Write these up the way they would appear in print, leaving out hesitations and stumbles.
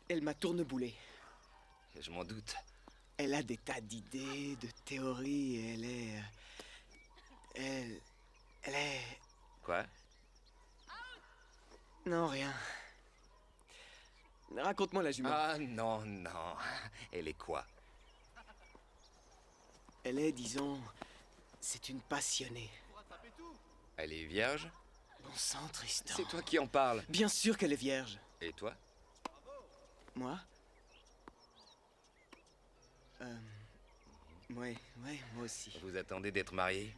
Elle m'a tourneboulé. Je m'en doute. Elle a des tas d'idées, de théories, et elle est... Elle est... Quoi? Non, rien. Raconte-moi la jument. Ah non, non. Elle est quoi? Elle est, disons... C'est une passionnée. Elle est vierge? Bon sang, Tristan. C'est toi qui en parles. Bien sûr qu'elle est vierge. Et toi? Moi? Ouais, moi aussi. Vous attendez d'être mariés?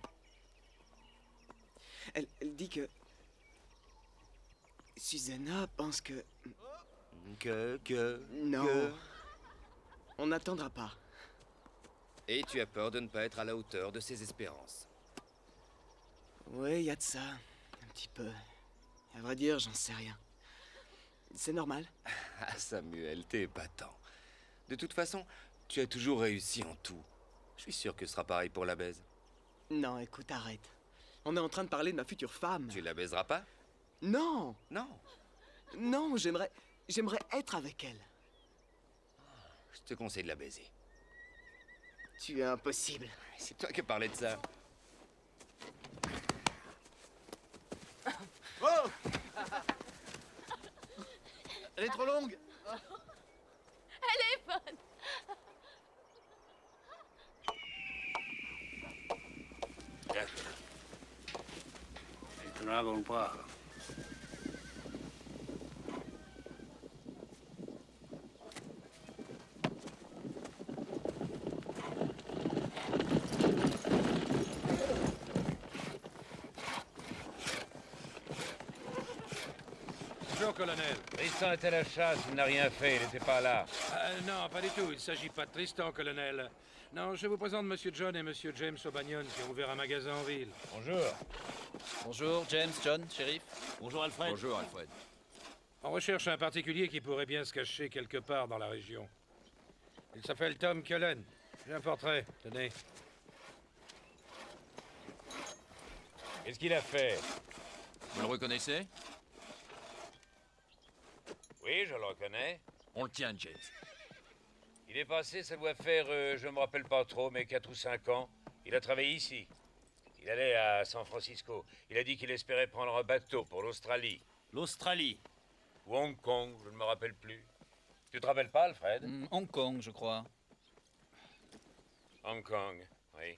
Elle dit que... Susanna pense que... Non. que- On n'attendra pas. Et tu as peur de ne pas être à la hauteur de ses espérances. Ouais, y a de ça. Un petit peu. À vrai dire, j'en sais rien. C'est normal. Ah, Samuel, t'es épatant. De toute façon, tu as toujours réussi en tout. Je suis sûr que ce sera pareil pour la baise. Non, écoute, arrête. On est en train de parler de ma future femme. Tu la baiseras pas? Non! Non. Non, j'aimerais être avec elle. Je te conseille de la baiser. Tu es impossible. C'est toi qui as parlé de ça. Oh! Elle est trop longue. Elle est bonne. Te lo hago un poco. Bonjour, colonel. Tristan était à la chasse, il n'a rien fait, il n'était pas là. Non, pas du tout. Il ne s'agit pas de Tristan, colonel. Non, je vous présente Monsieur John et Monsieur James O'Banion qui ont ouvert un magasin en ville. Bonjour. Bonjour, James, John, shérif. Bonjour, Alfred. Bonjour, Alfred. On recherche un particulier qui pourrait bien se cacher quelque part dans la région. Il s'appelle Tom Cullen. J'ai un portrait. Tenez. Qu'est-ce qu'il a fait? Vous le reconnaissez? Oui, je le reconnais. On le tient, James. Il est passé, ça doit faire, je me rappelle pas trop, mais 4 ou 5 ans. Il a travaillé ici. Il allait à San Francisco. Il a dit qu'il espérait prendre un bateau pour l'Australie. L'Australie. Ou Hong Kong, je ne me rappelle plus. Tu te rappelles pas, Alfred? Hong Kong, je crois. Hong Kong, oui.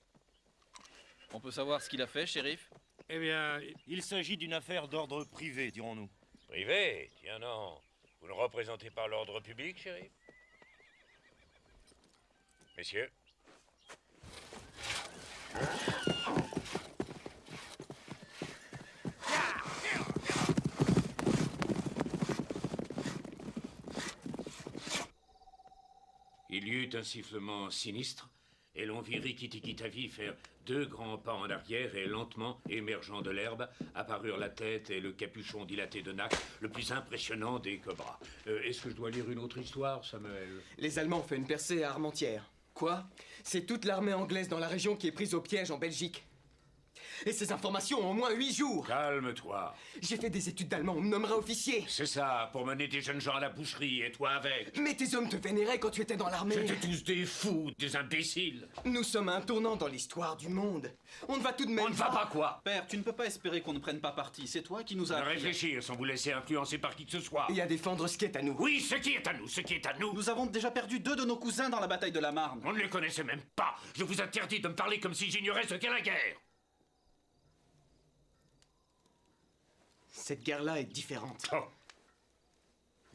On peut savoir ce qu'il a fait, shérif? Eh bien, Il s'agit d'une affaire d'ordre privé, dirons-nous. Privé? Tiens, non. Vous ne représentez pas l'ordre public, chéri? Messieurs. Il y eut un sifflement sinistre, et l'on vit Rikki-Tikki-Tavi faire 2 grands pas en arrière et lentement, émergeant de l'herbe, apparurent la tête et le capuchon dilaté de Nack, le plus impressionnant des cobras. Est-ce que je dois lire une autre histoire, Samuel? Les Allemands ont fait une percée à Armentières. Quoi? C'est toute l'armée anglaise dans la région qui est prise au piège en Belgique. Et ces informations ont au moins 8 jours. Calme-toi. J'ai fait des études d'allemand, on me nommera officier. C'est ça, pour mener des jeunes gens à la boucherie, et toi avec. Mais tes hommes te vénéraient quand tu étais dans l'armée. C'était tous des fous, des imbéciles. Nous sommes à un tournant dans l'histoire du monde. On ne va tout de même On ne va pas quoi? Père, tu ne peux pas espérer qu'on ne prenne pas parti. C'est toi qui nous as De appris. réfléchir sans vous laisser influencer par qui que ce soit. Et à défendre ce qui est à nous. Oui, ce qui est à nous, ce qui est à nous. Nous avons déjà perdu 2 de nos cousins dans la bataille de la Marne. On ne les connaissait même pas. Je vous interdis de me parler comme si j'ignorais ce qu'est la guerre. Cette guerre-là est différente. Oh.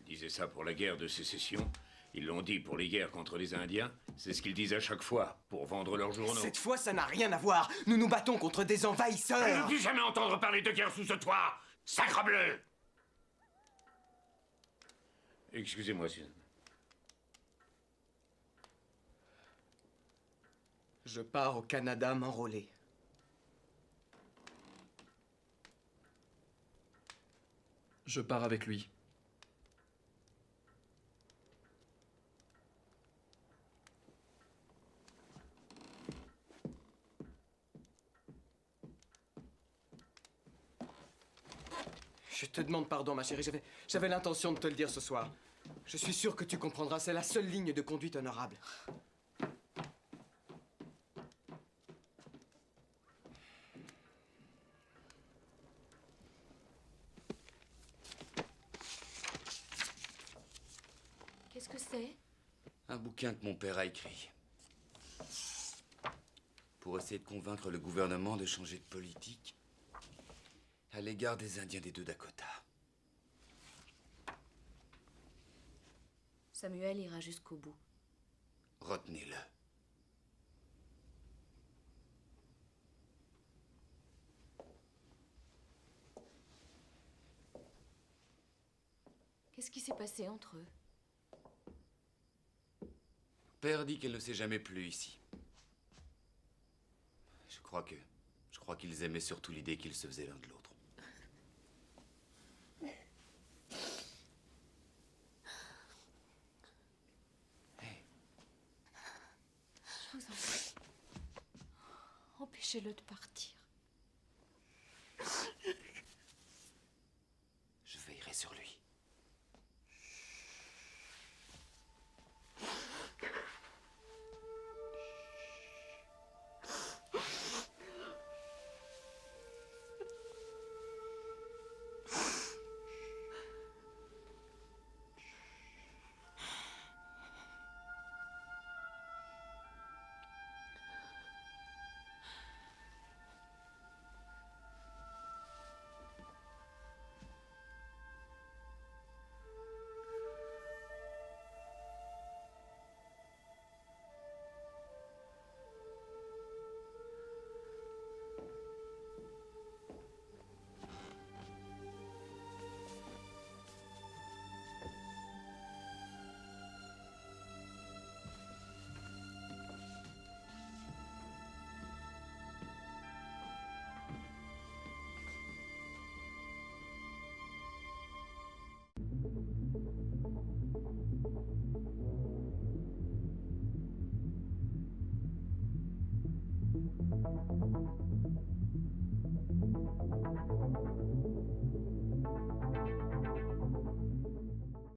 Ils disaient ça pour la guerre de sécession. Ils l'ont dit pour les guerres contre les Indiens. C'est ce qu'ils disent à chaque fois, pour vendre leurs journaux. Cette fois, ça n'a rien à voir. Nous nous battons contre des Je ne envahisseurs. plus jamais entendre parler de guerre sous ce toit. Sacrebleu! Excusez-moi, Suzanne. Je pars au Canada m'enrôler. Je pars avec lui. Je te demande pardon, ma chérie. J'avais l'intention de te le dire ce soir. Je suis sûr que tu comprendras. C'est la seule ligne de conduite honorable. Qu'est-ce que c'est? Un bouquin que mon père a écrit. Pour essayer de convaincre le gouvernement de changer de politique à l'égard des Indiens des deux Dakota. Samuel ira jusqu'au bout. Retenez-le. Qu'est-ce qui s'est passé entre eux? Père dit qu'elle ne s'est jamais plu ici. Je crois qu'ils aimaient surtout l'idée qu'ils se faisaient l'un de l'autre. Hey. Je vous en prie. Empêchez-le de partir. Je veillerai sur lui.